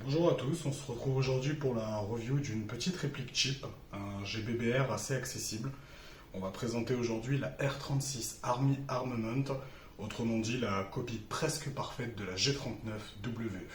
Bonjour à tous, on se retrouve aujourd'hui pour la review d'une petite réplique cheap, un GBBR assez accessible. On va présenter aujourd'hui la R36 Army Armament, autrement dit la copie presque parfaite de la G39 WE.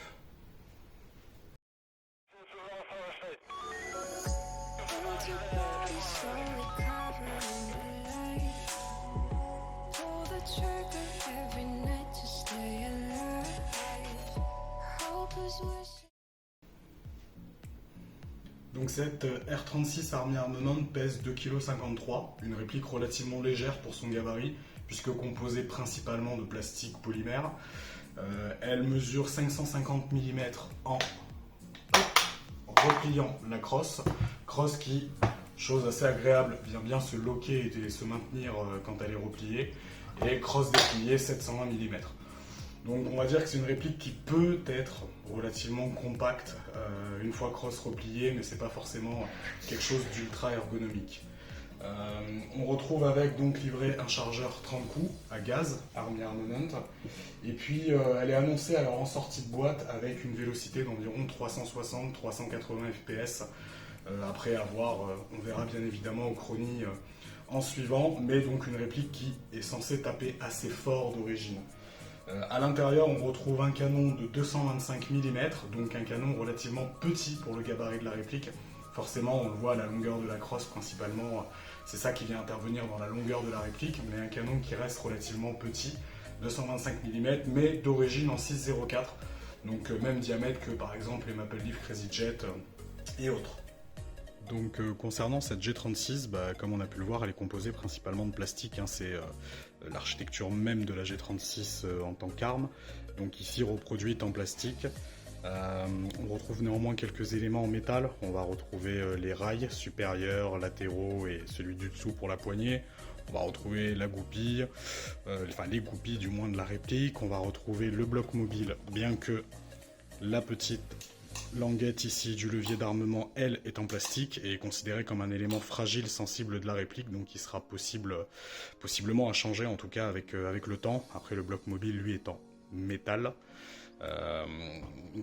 Donc cette R36 Army Armament pèse 2,53 kg, une réplique relativement légère pour son gabarit, puisque composée principalement de plastique polymère. Elle mesure 550 mm en repliant la crosse qui, chose assez agréable, vient bien se loquer et se maintenir quand elle est repliée, et crosse dépliée 720 mm. Donc on va dire que c'est une réplique qui peut être relativement compacte une fois crosse repliée, mais c'est pas forcément quelque chose d'ultra ergonomique. On retrouve avec donc livré un chargeur 30 coups à gaz, Army Armament, et puis elle est annoncée alors en sortie de boîte avec une vélocité d'environ 360-380 fps. Après avoir, on verra bien évidemment au chronie en suivant, mais donc une réplique qui est censée taper assez fort d'origine. À l'intérieur, on retrouve un canon de 225 mm, donc un canon relativement petit pour le gabarit de la réplique. Forcément, on le voit à la longueur de la crosse principalement, c'est ça qui vient intervenir dans la longueur de la réplique, mais un canon qui reste relativement petit, 225 mm, mais d'origine en 6,04, donc même diamètre que par exemple les Maple Leaf Crazy Jet et autres. Donc concernant cette G36, comme on a pu le voir, elle est composée principalement de plastique, c'est l'architecture même de la G36 en tant qu'arme, donc ici reproduite en plastique. On retrouve néanmoins quelques éléments en métal, on va retrouver les rails supérieurs, latéraux et celui du dessous pour la poignée. On va retrouver la goupille, enfin les goupilles du moins de la réplique, on va retrouver le bloc mobile, bien que la petite languette ici du levier d'armement, elle, est en plastique et est considérée comme un élément fragile, sensible de la réplique, donc il sera possiblement à changer en tout cas avec le temps. Après le bloc mobile, lui, est en métal.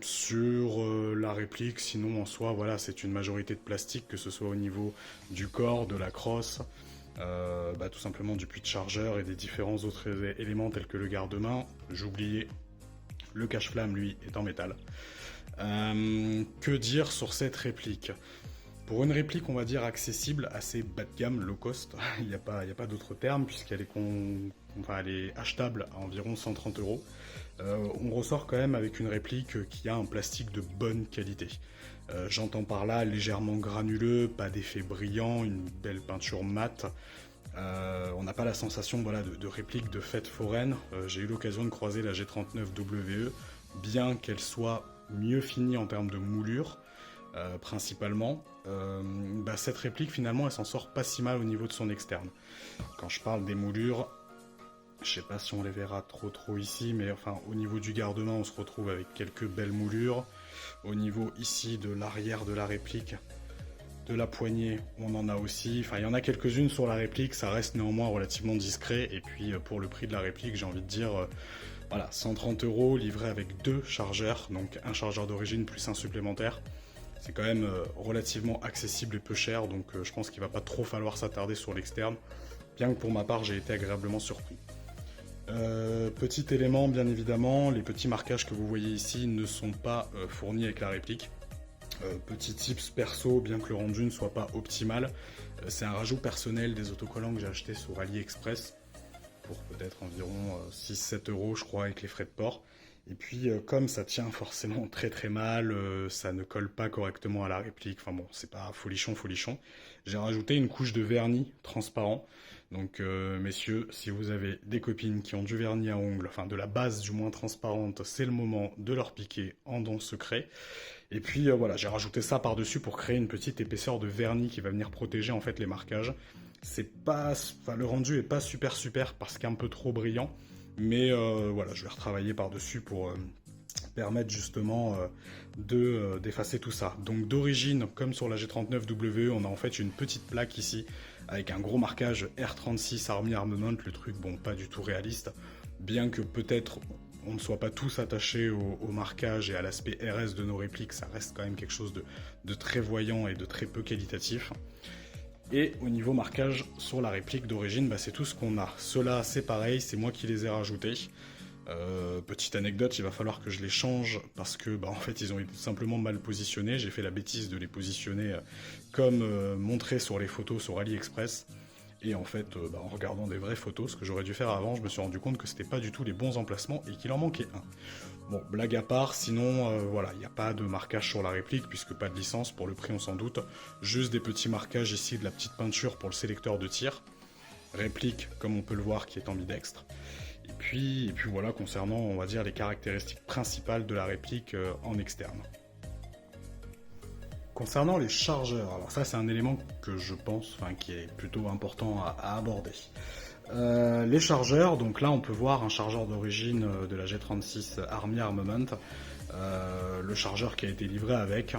Sur la réplique, sinon en soi, voilà, c'est une majorité de plastique, que ce soit au niveau du corps, de la crosse, tout simplement du puits de chargeur et des différents autres éléments tels que le garde-main. J'oubliais, le cache-flamme, lui, est en métal. Que dire sur cette réplique? Pour une réplique, on va dire accessible, assez bas de gamme, low cost, il n'y a pas d'autre terme, puisqu'elle est, elle est achetable à environ 130 €. On ressort quand même avec une réplique qui a un plastique de bonne qualité. J'entends par là légèrement granuleux, pas d'effet brillant, une belle peinture mate. On n'a pas la sensation de réplique de fête foraine. J'ai eu l'occasion de croiser la G39 WE, bien qu'elle soit mieux finie en termes de moulure, principalement. Cette réplique, finalement, elle s'en sort pas si mal au niveau de son externe. Quand je parle des moulures, je sais pas si on les verra trop ici, mais enfin, au niveau du garde-main, on se retrouve avec quelques belles moulures. Au niveau ici de l'arrière de la réplique, de la poignée, on en a aussi. Enfin, il y en a quelques-unes sur la réplique, ça reste néanmoins relativement discret. Et puis, pour le prix de la réplique, j'ai envie de dire, voilà, 130 € livré avec 2 chargeurs, donc un chargeur d'origine plus un supplémentaire. C'est quand même relativement accessible et peu cher, donc je pense qu'il va pas trop falloir s'attarder sur l'externe, bien que pour ma part, j'ai été agréablement surpris. Petit élément, bien évidemment, les petits marquages que vous voyez ici ne sont pas fournis avec la réplique. Petit tips perso, bien que le rendu ne soit pas optimal, c'est un rajout personnel des autocollants que j'ai acheté sur AliExpress pour peut-être environ 6-7 € je crois avec les frais de port. Et puis comme ça tient forcément très mal, ça ne colle pas correctement à la réplique, enfin bon, c'est pas folichon, j'ai rajouté une couche de vernis transparent. Donc messieurs, si vous avez des copines qui ont du vernis à ongles, enfin de la base du moins transparente, c'est le moment de leur piquer en don secret. Et puis voilà, j'ai rajouté ça par-dessus pour créer une petite épaisseur de vernis qui va venir protéger en fait les marquages. C'est pas, enfin, le rendu est pas super parce qu'il est un peu trop brillant, mais voilà, je vais retravailler par-dessus pour permettre justement d'effacer tout ça. Donc d'origine, comme sur la G39 WE, on a en fait une petite plaque ici avec un gros marquage R36 Army Armament, le truc bon pas du tout réaliste, bien que peut-être on ne soit pas tous attachés au marquage et à l'aspect RS de nos répliques, ça reste quand même quelque chose de très voyant et de très peu qualitatif. Et au niveau marquage sur la réplique d'origine, c'est tout ce qu'on a. Ceux-là, c'est pareil, c'est moi qui les ai rajoutés. Petite anecdote, il va falloir que je les change parce que en fait ils ont été simplement mal positionnés. J'ai fait la bêtise de les positionner comme montré sur les photos sur AliExpress. Et en fait, en regardant des vraies photos, ce que j'aurais dû faire avant, je me suis rendu compte que c'était pas du tout les bons emplacements et qu'il en manquait un. Bon, blague à part, sinon, voilà, il n'y a pas de marquage sur la réplique, puisque pas de licence, pour le prix on s'en doute. Juste des petits marquages ici, de la petite peinture pour le sélecteur de tir. Réplique, comme on peut le voir, qui est ambidextre. Et puis voilà, concernant, on va dire, les caractéristiques principales de la réplique en externe. Concernant les chargeurs, alors ça c'est un élément que je pense, qui est plutôt important à aborder. Les chargeurs, donc là on peut voir un chargeur d'origine de la G36 Army Armament, le chargeur qui a été livré avec.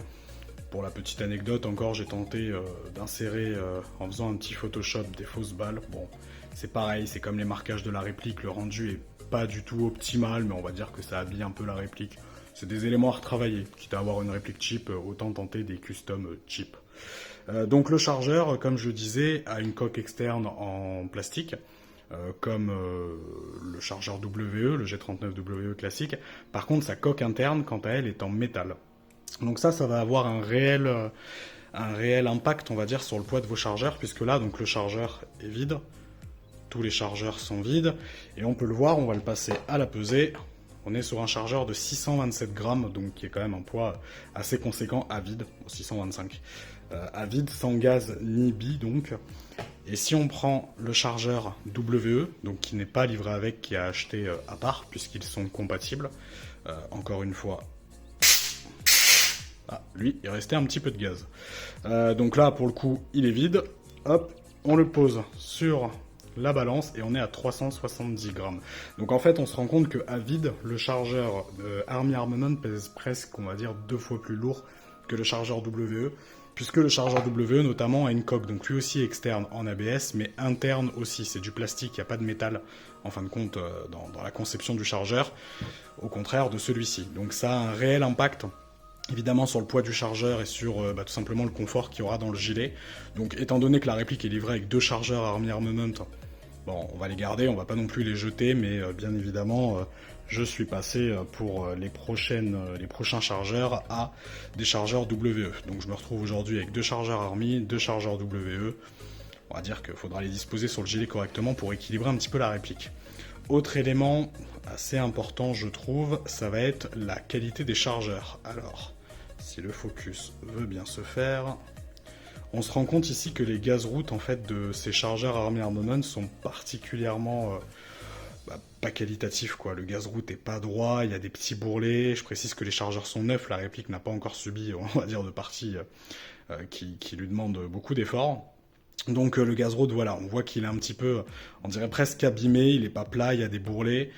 Pour la petite anecdote encore, j'ai tenté d'insérer en faisant un petit Photoshop des fausses balles. Bon, c'est pareil, c'est comme les marquages de la réplique, le rendu est pas du tout optimal, mais on va dire que ça habille un peu la réplique. C'est des éléments à retravailler, quitte à avoir une réplique cheap, autant tenter des customs cheap. Donc le chargeur, comme je disais, a une coque externe en plastique, comme le chargeur WE, le G39WE classique. Par contre, sa coque interne, quant à elle, est en métal. Donc ça va avoir un réel impact, on va dire, sur le poids de vos chargeurs, puisque là, donc le chargeur est vide, tous les chargeurs sont vides, et on peut le voir, on va le passer à la pesée. On est sur un chargeur de 627 grammes, donc qui est quand même un poids assez conséquent à vide, 625, à vide, sans gaz ni billes donc. Et si on prend le chargeur WE, donc qui n'est pas livré avec, qui est acheté à part, puisqu'ils sont compatibles, encore une fois, lui, il restait un petit peu de gaz. Donc là, pour le coup, il est vide. Hop, on le pose sur la balance et on est à 370 grammes. Donc en fait, on se rend compte qu'à vide, le chargeur Army Armament pèse presque, on va dire, 2 fois plus lourd que le chargeur WE, puisque le chargeur WE, notamment, a une coque, donc lui aussi externe en ABS, mais interne aussi. C'est du plastique, il n'y a pas de métal, en fin de compte, dans la conception du chargeur, au contraire de celui-ci. Donc ça a un réel impact, évidemment, sur le poids du chargeur et sur tout simplement le confort qu'il y aura dans le gilet. Donc étant donné que la réplique est livrée avec 2 chargeurs Army Armament, bon, on va les garder, on va pas non plus les jeter, mais bien évidemment, je suis passé pour les prochains chargeurs à des chargeurs WE. Donc je me retrouve aujourd'hui avec 2 chargeurs Army, 2 chargeurs WE. On va dire qu'il faudra les disposer sur le gilet correctement pour équilibrer un petit peu la réplique. Autre élément assez important, je trouve, ça va être la qualité des chargeurs. Alors, si le focus veut bien se faire, on se rend compte ici que les gaz routes en fait de ces chargeurs Army Armament sont particulièrement pas qualitatifs quoi. Le gaz route est pas droit, il y a des petits bourrelets. Je précise que les chargeurs sont neufs, la réplique n'a pas encore subi, on va dire, de partie qui lui demande beaucoup d'efforts. Donc le gaz route, voilà, on voit qu'il est un petit peu, on dirait presque abîmé, il est pas plat, il y a des bourrelets.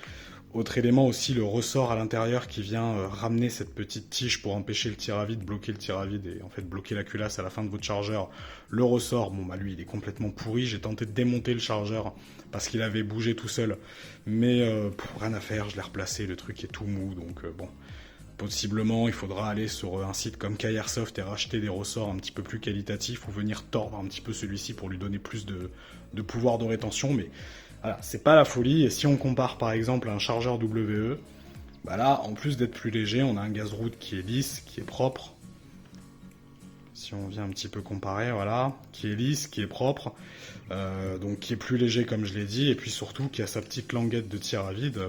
Autre élément aussi, le ressort à l'intérieur qui vient ramener cette petite tige pour empêcher le tir à vide, bloquer le tir à vide et en fait bloquer la culasse à la fin de votre chargeur. Le ressort, lui il est complètement pourri, j'ai tenté de démonter le chargeur parce qu'il avait bougé tout seul, mais rien à faire, je l'ai replacé, le truc est tout mou, donc bon. Possiblement, il faudra aller sur un site comme K-Airsoft et racheter des ressorts un petit peu plus qualitatifs ou venir tordre un petit peu celui-ci pour lui donner plus de pouvoir de rétention, mais voilà, c'est pas la folie. Et si on compare par exemple à un chargeur WE, là, en plus d'être plus léger, on a un gaz route qui est lisse, qui est propre. Si on vient un petit peu comparer, voilà, qui est lisse, qui est propre, donc qui est plus léger comme je l'ai dit, et puis surtout qui a sa petite languette de tir à vide,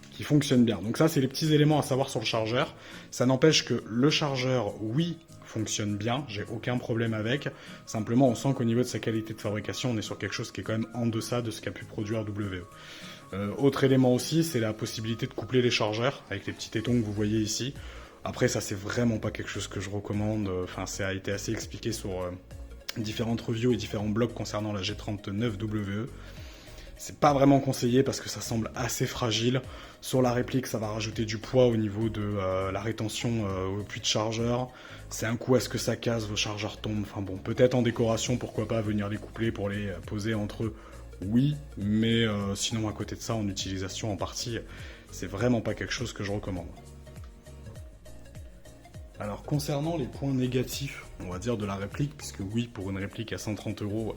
qui fonctionne bien. Donc ça, c'est les petits éléments à savoir sur le chargeur. Ça n'empêche que le chargeur, oui, fonctionne bien, j'ai aucun problème avec. Simplement, on sent qu'au niveau de sa qualité de fabrication, on est sur quelque chose qui est quand même en deçà de ce qu'a pu produire WE. Autre élément aussi, c'est la possibilité de coupler les chargeurs avec les petits tétons que vous voyez ici. Après, ça, c'est vraiment pas quelque chose que je recommande. Enfin, ça a été assez expliqué sur différentes reviews et différents blogs concernant la G39WE. C'est pas vraiment conseillé parce que ça semble assez fragile. Sur la réplique, ça va rajouter du poids au niveau de la rétention au puits de chargeur. C'est un coup à ce que ça casse, vos chargeurs tombent. Enfin bon, peut-être en décoration, pourquoi pas venir les coupler pour les poser entre eux. Oui, mais sinon à côté de ça, en utilisation en partie, c'est vraiment pas quelque chose que je recommande. Alors concernant les points négatifs, on va dire de la réplique, puisque oui, pour une réplique à 130 €,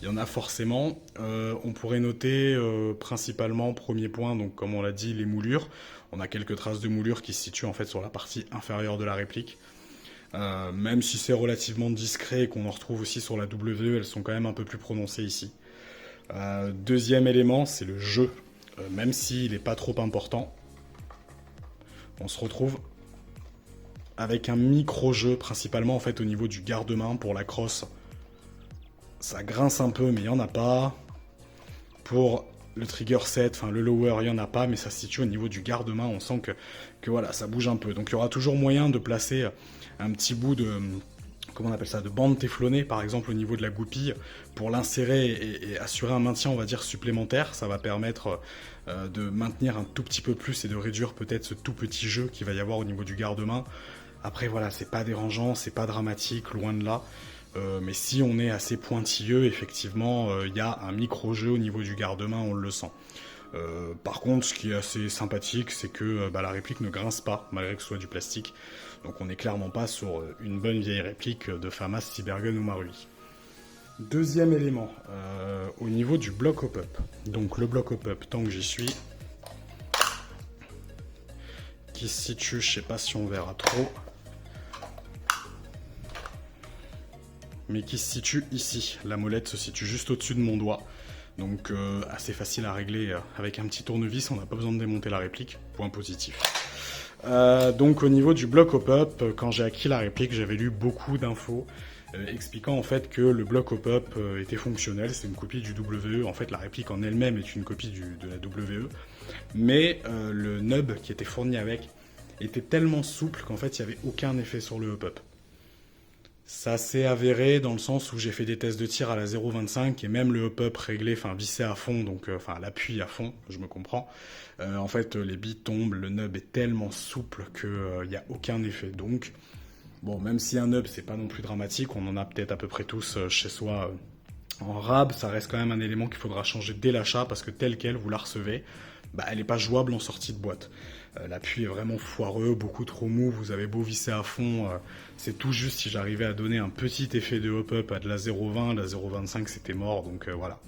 il y en a forcément. On pourrait noter principalement, premier point, donc comme on l'a dit, les moulures. On a quelques traces de moulures qui se situent en fait sur la partie inférieure de la réplique. Même si c'est relativement discret et qu'on en retrouve aussi sur la WE, elles sont quand même un peu plus prononcées ici. Deuxième élément, c'est le jeu. Même s'il n'est pas trop important, on se retrouve avec un micro-jeu, principalement en fait au niveau du garde-main pour la crosse. Ça grince un peu, mais il n'y en a pas. Pour le trigger set, enfin le lower, il n'y en a pas, mais ça se situe au niveau du garde-main. On sent que voilà, ça bouge un peu. Donc il y aura toujours moyen de placer un petit bout de, comment on appelle ça, de bande téflonnée, par exemple au niveau de la goupille, pour l'insérer et assurer un maintien, on va dire, supplémentaire. Ça va permettre de maintenir un tout petit peu plus et de réduire peut-être ce tout petit jeu qu'il va y avoir au niveau du garde-main. Après voilà, c'est pas dérangeant, c'est pas dramatique, loin de là. Mais si on est assez pointilleux, effectivement, il y a un micro-jeu au niveau du garde-main, on le sent. Par contre, ce qui est assez sympathique, c'est que la réplique ne grince pas, malgré que ce soit du plastique. Donc on n'est clairement pas sur une bonne vieille réplique de Famas, Cybergun ou Marui. Deuxième élément, au niveau du bloc hop-up. Donc le bloc hop-up, tant que j'y suis, qui se situe, je sais pas si on verra trop, mais qui se situe ici. La molette se situe juste au-dessus de mon doigt. Donc assez facile à régler avec un petit tournevis, on n'a pas besoin de démonter la réplique, point positif. Donc au niveau du bloc hop-up, quand j'ai acquis la réplique, j'avais lu beaucoup d'infos expliquant en fait que le bloc hop-up était fonctionnel, c'est une copie du WE, en fait la réplique en elle-même est une copie de la WE, mais le nub qui était fourni avec était tellement souple qu'en fait il n'y avait aucun effet sur le hop-up. Ça s'est avéré dans le sens où j'ai fait des tests de tir à la 0,25 et même le hop-up réglé, enfin vissé à fond, donc enfin l'appui à fond, je me comprends. En fait, les billes tombent, le nub est tellement souple qu'il n'y a aucun effet. Donc, bon, même si un nub c'est pas non plus dramatique, on en a peut-être à peu près tous chez soi en rab, ça reste quand même un élément qu'il faudra changer dès l'achat parce que tel quel vous la recevez, elle n'est pas jouable en sortie de boîte. L'appui est vraiment foireux, beaucoup trop mou, vous avez beau visser à fond, c'est tout juste si j'arrivais à donner un petit effet de hop-up à de la 0,20, la 0,25 c'était mort, donc voilà.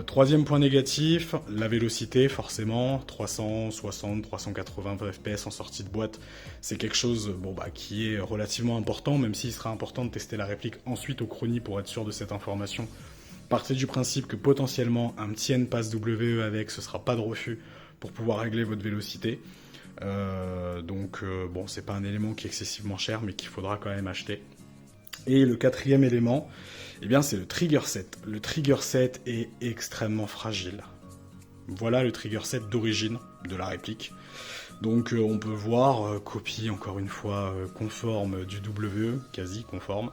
Troisième point négatif, la vélocité forcément, 360, 380 fps en sortie de boîte, c'est quelque chose qui est relativement important, même s'il sera important de tester la réplique ensuite au chronie pour être sûr de cette information. Partez du principe que potentiellement un petit N-Pass WE avec, ce sera pas de refus pour pouvoir régler votre vélocité. Bon, c'est pas un élément qui est excessivement cher, mais qu'il faudra quand même acheter. Et le quatrième élément, eh bien, c'est le trigger set. Le trigger set est extrêmement fragile. Voilà le trigger set d'origine de la réplique. Donc on peut voir, copie encore une fois conforme du WE, quasi conforme,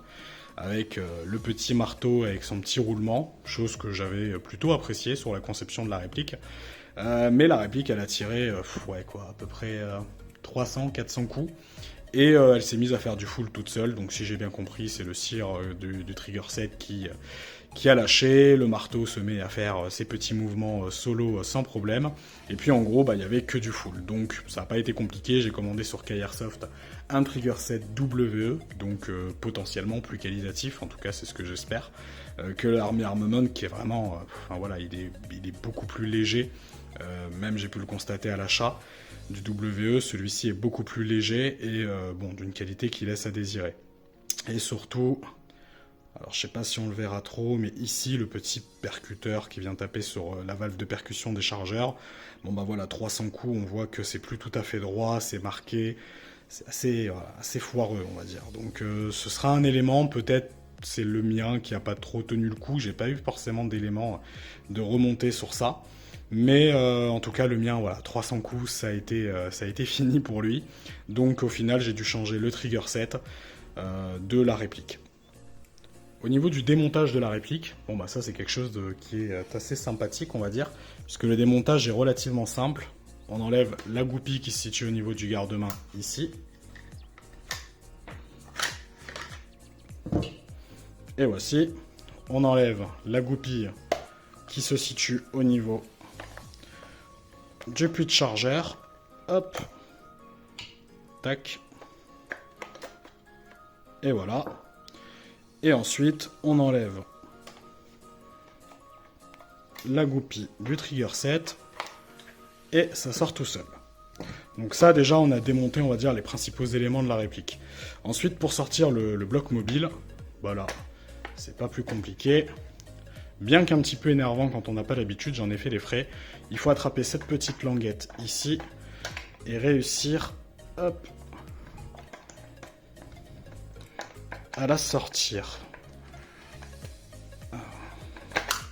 avec le petit marteau avec son petit roulement, chose que j'avais plutôt appréciée sur la conception de la réplique. Mais la réplique, elle a tiré à peu près 300-400 coups. Et elle s'est mise à faire du full toute seule. Donc si j'ai bien compris, c'est le cire du trigger set qui a lâché. Le marteau se met à faire ses petits mouvements solo sans problème. Et puis en gros, il n'y avait que du full. Donc ça n'a pas été compliqué. J'ai commandé sur K-Airsoft un trigger set WE. Donc potentiellement plus qualitatif. En tout cas, c'est ce que j'espère. Que l'Army Armament qui est vraiment... il est beaucoup plus léger. Même j'ai pu le constater à l'achat du WE, celui-ci est beaucoup plus léger et d'une qualité qui laisse à désirer. Et surtout, alors je sais pas si on le verra trop, mais ici le petit percuteur qui vient taper sur la valve de percussion des chargeurs, 300 coups, on voit que c'est plus tout à fait droit, c'est marqué, c'est assez foireux on va dire. Donc ce sera un élément, peut-être c'est le mien qui a pas trop tenu le coup, j'ai pas eu forcément d'éléments de remonter sur ça. Mais en tout cas, le mien, 300 coups, ça a été fini pour lui. Donc au final, j'ai dû changer le trigger set de la réplique. Au niveau du démontage de la réplique, ça c'est quelque chose qui est assez sympathique, on va dire, puisque le démontage est relativement simple. On enlève la goupille qui se situe au niveau du garde-main, ici. Et voici, on enlève la goupille qui se situe au niveau du puits de chargeur. Hop. Tac. Et voilà. Et ensuite, on enlève la goupille du trigger set. Et ça sort tout seul. Donc ça, déjà, on a démonté, on va dire, les principaux éléments de la réplique. Ensuite, pour sortir le bloc mobile, voilà, c'est pas plus compliqué. Bien qu'un petit peu énervant quand on n'a pas l'habitude, j'en ai fait les frais. Il faut attraper cette petite languette ici et réussir, hop, à la sortir.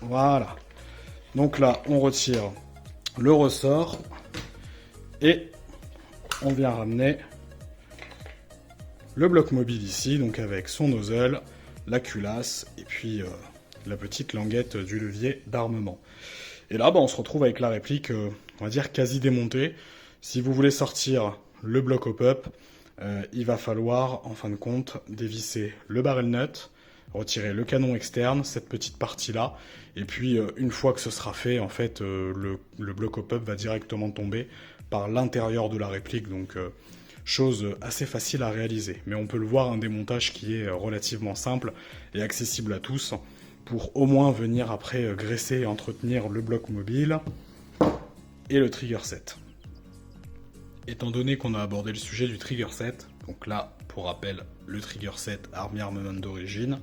Voilà. Donc là, on retire le ressort et on vient ramener le bloc mobile ici, donc avec son nozzle, la culasse et puis la petite languette du levier d'armement. Et là, on se retrouve avec la réplique, on va dire, quasi démontée. Si vous voulez sortir le bloc hop-up, il va falloir, en fin de compte, dévisser le barrel nut, retirer le canon externe, cette petite partie-là, et puis une fois que ce sera fait, en fait, le bloc hop-up va directement tomber par l'intérieur de la réplique, donc chose assez facile à réaliser. Mais on peut le voir, un démontage qui est relativement simple et accessible à tous, pour au moins venir après graisser et entretenir le bloc mobile et le trigger set. Étant donné qu'on a abordé le sujet du trigger set, donc là, pour rappel, le trigger set Army Armament d'origine,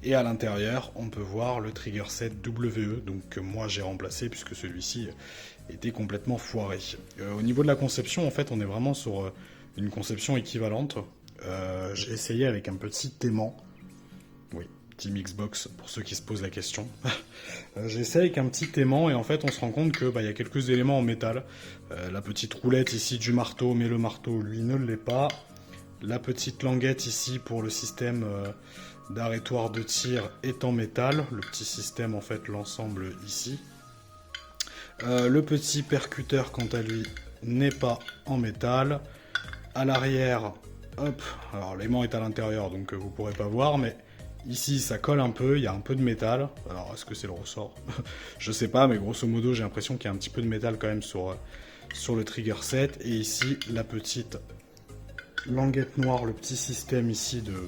et à l'intérieur, on peut voir le trigger set WE, donc que moi j'ai remplacé puisque celui-ci était complètement foiré. Au niveau de la conception, en fait, on est vraiment sur une conception équivalente. J'ai essayé avec un petit aimant. Oui, Team Xbox, pour ceux qui se posent la question. J'ai essayé avec un petit aimant et en fait on se rend compte que y a quelques éléments en métal. La petite roulette ici du marteau, mais le marteau lui ne l'est pas. La petite languette ici pour le système d'arrêtoir de tir est en métal. Le petit système, en fait, l'ensemble ici. Le petit percuteur, quant à lui, n'est pas en métal. À l'arrière, hop, alors l'aimant est à l'intérieur, donc vous pourrez pas voir, mais ici ça colle un peu, il y a un peu de métal. Alors est-ce que c'est le ressort? Je sais pas, mais grosso modo j'ai l'impression qu'il y a un petit peu de métal quand même sur le trigger set. Et ici la petite languette noire, le petit système ici de,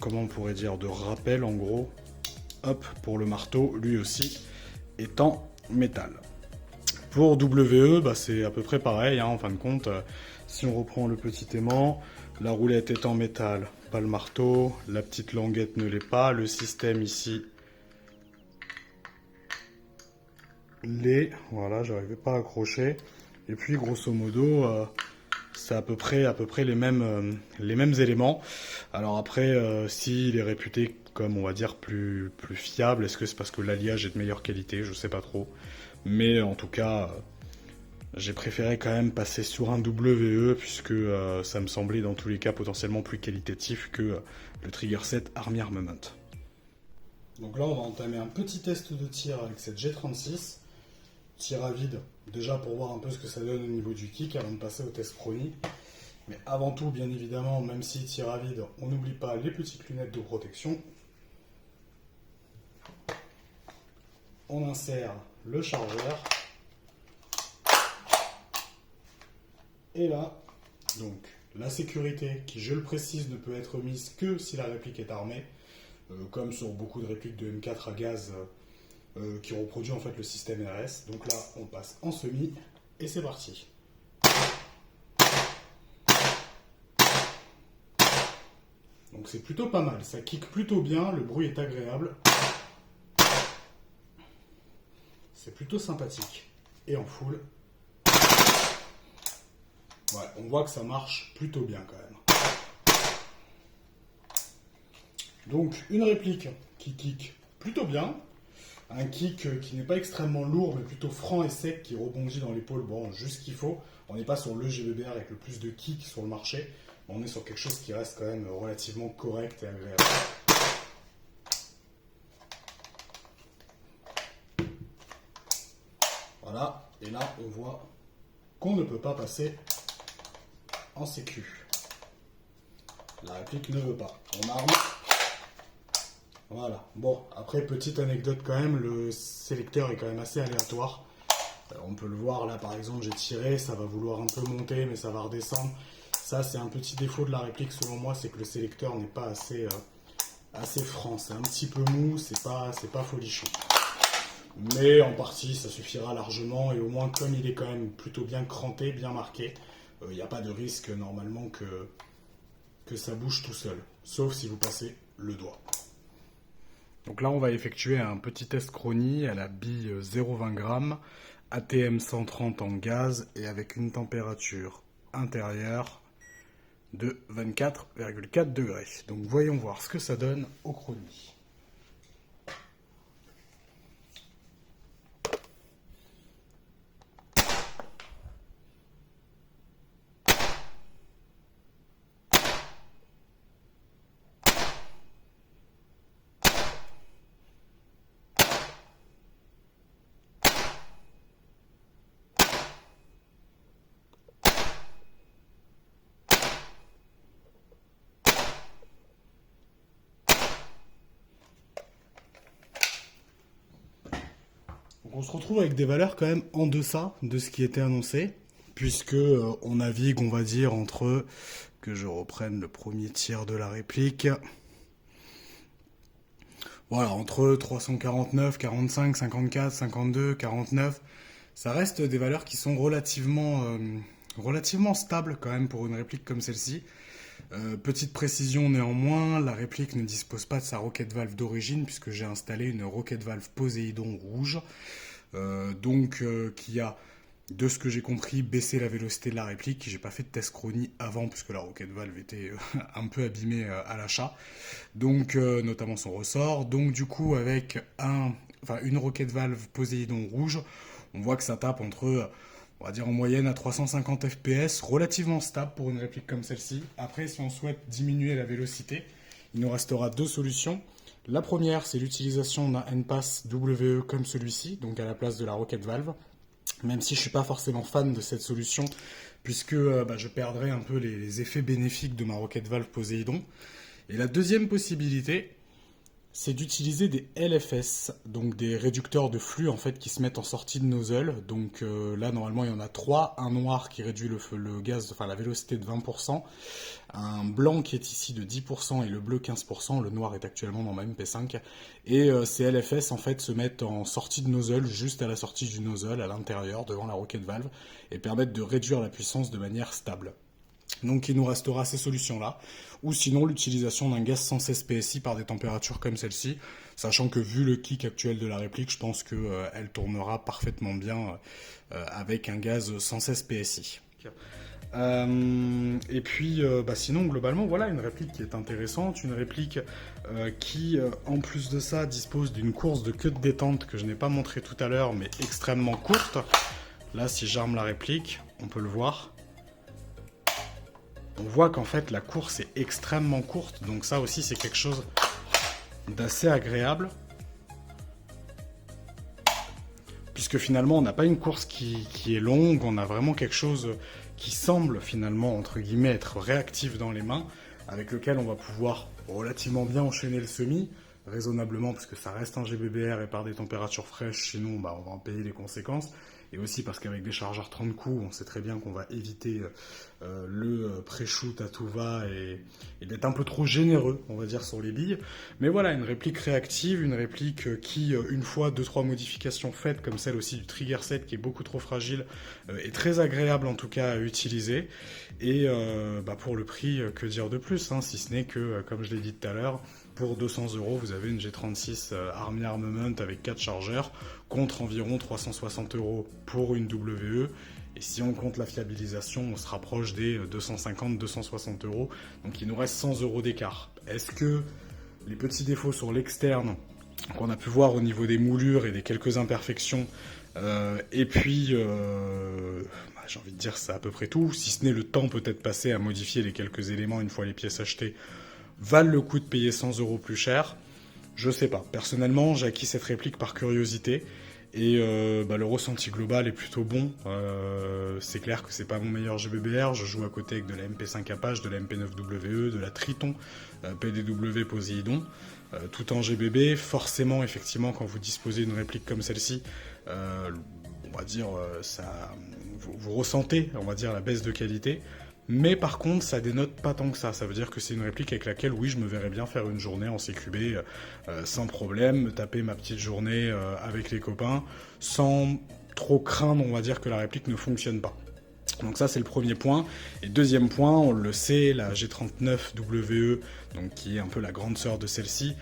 comment on pourrait dire, de rappel en gros. Hop, pour le marteau, lui aussi est en métal. Pour WE, c'est à peu près pareil, en fin de compte. Si on reprend le petit aimant, la roulette est en métal, pas le marteau, la petite languette ne l'est pas, le système ici l'est, voilà, j'arrivais pas à accrocher. Et puis grosso modo, c'est à peu près les mêmes éléments. Alors après, s'il est réputé comme, on va dire, plus fiable, est-ce que c'est parce que l'alliage est de meilleure qualité? Je sais pas trop. Mais en tout cas, j'ai préféré quand même passer sur un WE, puisque ça me semblait dans tous les cas potentiellement plus qualitatif que le trigger set Army Armament. Donc là, on va entamer un petit test de tir avec cette G36. Tir à vide, déjà pour voir un peu ce que ça donne au niveau du kick avant de passer au test prony. Mais avant tout, bien évidemment, même si tir à vide, on n'oublie pas les petites lunettes de protection. On insère le chargeur. Et là, donc, la sécurité qui, je le précise, ne peut être mise que si la réplique est armée, comme sur beaucoup de répliques de M4 à gaz qui reproduit en fait le système RS. Donc là, on passe en semi et c'est parti. Donc c'est plutôt pas mal, ça kick plutôt bien, le bruit est agréable. C'est plutôt sympathique. Et en full, ouais, on voit que ça marche plutôt bien quand même. Donc une réplique qui kick plutôt bien. Un kick qui n'est pas extrêmement lourd, mais plutôt franc et sec, qui rebondit dans l'épaule, bon, juste ce qu'il faut. On n'est pas sur le GBBR avec le plus de kick sur le marché, mais on est sur quelque chose qui reste quand même relativement correct et agréable. Voilà, et là on voit qu'on ne peut pas passer en sécu. La réplique ne veut pas. On arme. Voilà. Bon, après, petite anecdote quand même, le sélecteur est quand même assez aléatoire. On peut le voir là par exemple, j'ai tiré, ça va vouloir un peu monter mais ça va redescendre. Ça c'est un petit défaut de la réplique selon moi, c'est que le sélecteur n'est pas assez franc, c'est un petit peu mou, c'est pas folichon. Mais en partie ça suffira largement et au moins comme il est quand même plutôt bien cranté, bien marqué, il n'y a pas de risque normalement que ça bouge tout seul, sauf si vous passez le doigt. Donc là on va effectuer un petit test chronie à la bille 0,20 g, ATM 130 en gaz et avec une température intérieure de 24,4 degrés. Donc voyons voir ce que ça donne au chronie. Donc on se retrouve avec des valeurs quand même en deçà de ce qui était annoncé, puisque on navigue, on va dire, entre, que je reprenne le premier tir de la réplique, voilà, entre 349, 45, 54, 52, 49, ça reste des valeurs qui sont relativement stables quand même pour une réplique comme celle-ci. Petite précision néanmoins, la réplique ne dispose pas de sa rocket valve d'origine puisque j'ai installé une rocket valve Poséidon rouge, qui a, de ce que j'ai compris, baissé la vélocité de la réplique. J'ai pas fait de test chronie avant puisque la rocket valve était un peu abîmée à l'achat, donc notamment son ressort. Donc du coup avec une rocket valve Poséidon rouge, on voit que ça tape entre, on va dire en moyenne à 350 fps, relativement stable pour une réplique comme celle-ci. Après, si on souhaite diminuer la vélocité, il nous restera deux solutions. La première, c'est l'utilisation d'un NPass WE comme celui-ci, donc à la place de la rocket valve, même si je ne suis pas forcément fan de cette solution, puisque je perdrais un peu les effets bénéfiques de ma rocket valve Poséidon. Et la deuxième possibilité, c'est d'utiliser des LFS, donc des réducteurs de flux en fait qui se mettent en sortie de nozzle. Donc là normalement il y en a trois, un noir qui réduit le gaz, enfin la vélocité de 20%, un blanc qui est ici de 10% et le bleu 15%, le noir est actuellement dans ma MP5, et ces LFS en fait se mettent en sortie de nozzle, juste à la sortie du nozzle, à l'intérieur, devant la rocket valve, et permettent de réduire la puissance de manière stable. Donc il nous restera ces solutions-là, ou sinon l'utilisation d'un gaz sans 16 PSI par des températures comme celle-ci, sachant que vu le kick actuel de la réplique, je pense qu'elle tournera parfaitement bien avec un gaz sans 16 PSI. Et puis sinon globalement voilà une réplique qui est intéressante, une réplique qui en plus de ça dispose d'une course de queue de détente que je n'ai pas montré tout à l'heure mais extrêmement courte. Là si j'arme la réplique, on peut le voir. On voit qu'en fait la course est extrêmement courte, donc ça aussi c'est quelque chose d'assez agréable. Puisque finalement on n'a pas une course qui est longue, on a vraiment quelque chose qui semble finalement entre guillemets être réactif dans les mains, avec lequel on va pouvoir relativement bien enchaîner le semi, raisonnablement parce que ça reste un GBBR et par des températures fraîches, sinon on va en payer les conséquences. Et aussi parce qu'avec des chargeurs 30 coups, on sait très bien qu'on va éviter le pré-shoot à tout va et d'être un peu trop généreux, on va dire, sur les billes. Mais voilà, une réplique réactive, une réplique qui, une fois 2-3 modifications faites, comme celle aussi du trigger set qui est beaucoup trop fragile, est très agréable en tout cas à utiliser. Et pour le prix, que dire de plus, hein, si ce n'est que, comme je l'ai dit tout à l'heure, pour 200 €, vous avez une G36 Army Armament avec 4 chargeurs, contre environ 360 € pour une WE. Et si on compte la fiabilisation, on se rapproche des 250-260 €. Donc il nous reste 100 € d'écart. Est-ce que les petits défauts sur l'externe qu'on a pu voir au niveau des moulures et des quelques imperfections, et puis j'ai envie de dire c'est à peu près tout, si ce n'est le temps peut-être passé à modifier les quelques éléments une fois les pièces achetées, valent le coup de payer 100 € plus cher? Je sais pas. Personnellement, j'ai acquis cette réplique par curiosité et le ressenti global est plutôt bon. C'est clair que c'est pas mon meilleur GBBR. Je joue à côté avec de la MP5 Apache, de la MP9WE, de la Triton, PDW Poséidon, tout en GBB. Forcément, effectivement, quand vous disposez d'une réplique comme celle-ci, on va dire, vous ressentez, on va dire, la baisse de qualité. Mais par contre, ça dénote pas tant que ça. Ça veut dire que c'est une réplique avec laquelle, oui, je me verrais bien faire une journée en CQB sans problème, me taper ma petite journée avec les copains, sans trop craindre, on va dire, que la réplique ne fonctionne pas. Donc ça, c'est le premier point. Et deuxième point, on le sait, la G39WE, donc qui est un peu la grande sœur de celle-ci,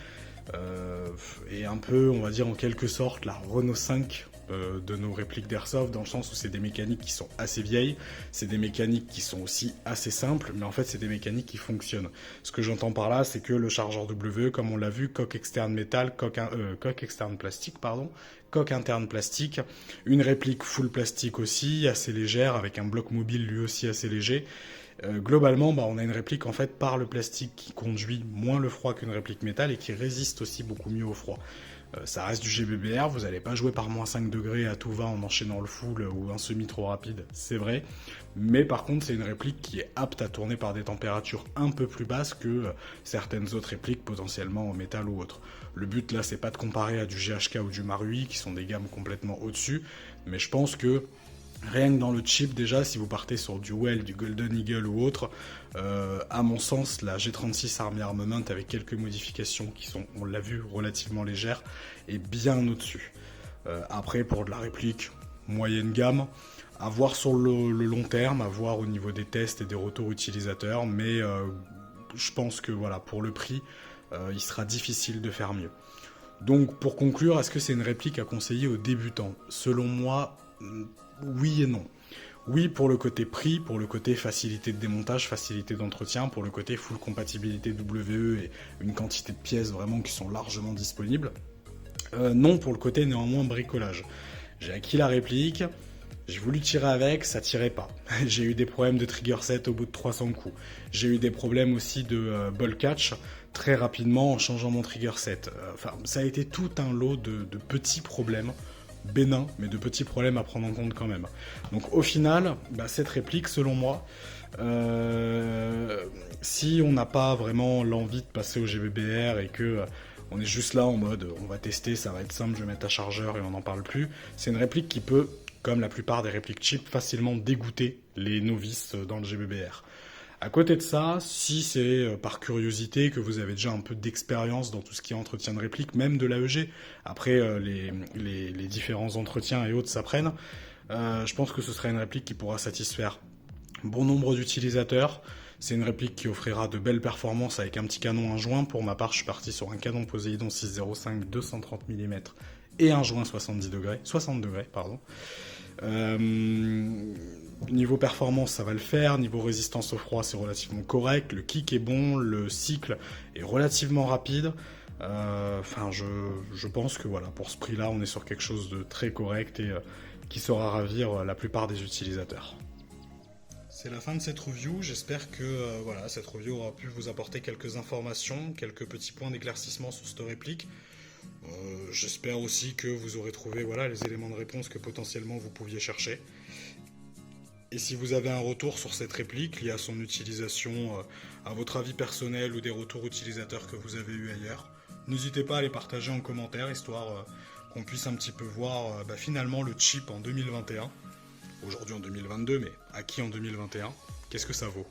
est un peu, on va dire, en quelque sorte, la Renault 5 de nos répliques d'Airsoft, dans le sens où c'est des mécaniques qui sont assez vieilles, c'est des mécaniques qui sont aussi assez simples, mais en fait c'est des mécaniques qui fonctionnent. Ce que j'entends par là, c'est que le chargeur WE, comme on l'a vu, coque externe métal, coque externe plastique, pardon, coque interne plastique, une réplique full plastique aussi, assez légère, avec un bloc mobile lui aussi assez léger. Globalement, on a une réplique en fait par le plastique qui conduit moins le froid qu'une réplique métal et qui résiste aussi beaucoup mieux au froid. Ça reste du GBBR, vous n'allez pas jouer par moins 5 degrés à tout va en enchaînant le full ou un semi trop rapide, c'est vrai. Mais par contre, c'est une réplique qui est apte à tourner par des températures un peu plus basses que certaines autres répliques potentiellement en métal ou autre. Le but là, c'est pas de comparer à du GHK ou du Marui, qui sont des gammes complètement au-dessus, mais je pense que rien que dans le chip, déjà, si vous partez sur du Well, du Golden Eagle ou autre, à mon sens, la G36 Army Armament, avec quelques modifications qui sont, on l'a vu, relativement légères, est bien au-dessus. Après, pour de la réplique moyenne gamme, à voir sur le long terme, à voir au niveau des tests et des retours utilisateurs, mais je pense que voilà, pour le prix, il sera difficile de faire mieux. Donc, pour conclure, est-ce que c'est une réplique à conseiller aux débutants? Selon moi, oui et non. Oui pour le côté prix, pour le côté facilité de démontage, facilité d'entretien, pour le côté full compatibilité WE et une quantité de pièces vraiment qui sont largement disponibles. Non pour le côté néanmoins bricolage. J'ai acquis la réplique, j'ai voulu tirer avec, ça tirait pas. J'ai eu des problèmes de trigger set au bout de 300 coups. J'ai eu des problèmes aussi de ball catch très rapidement en changeant mon trigger set. Ça a été tout un lot de petits problèmes bénin, mais de petits problèmes à prendre en compte quand même. Donc au final, cette réplique, selon moi, si on n'a pas vraiment l'envie de passer au GBBR et que on est juste là en mode on va tester, ça va être simple, je vais mettre un chargeur et on n'en parle plus, c'est une réplique qui peut, comme la plupart des répliques cheap, facilement dégoûter les novices dans le GBBR. À côté de ça, si c'est par curiosité que vous avez déjà un peu d'expérience dans tout ce qui est entretien de réplique, même de l'AEG, après les différents entretiens et autres s'apprennent, je pense que ce sera une réplique qui pourra satisfaire bon nombre d'utilisateurs. C'est une réplique qui offrira de belles performances avec un petit canon, un joint. Pour ma part, je suis parti sur un canon Poséidon 605 230 mm et un joint 60 degrés. Niveau performance, ça va le faire. Niveau résistance au froid, c'est relativement correct. Le kick est bon, le cycle est relativement rapide. Je pense que voilà, pour ce prix-là, on est sur quelque chose de très correct et qui saura ravir la plupart des utilisateurs. C'est la fin de cette review. J'espère que cette review aura pu vous apporter quelques informations, quelques petits points d'éclaircissement sur cette réplique. J'espère aussi que vous aurez trouvé les éléments de réponse que potentiellement vous pouviez chercher. Et si vous avez un retour sur cette réplique lié à son utilisation, à votre avis personnel ou des retours utilisateurs que vous avez eu ailleurs, n'hésitez pas à les partager en commentaire, histoire qu'on puisse un petit peu voir finalement le chip en 2021. Aujourd'hui en 2022, mais acquis en 2021, qu'est-ce que ça vaut ?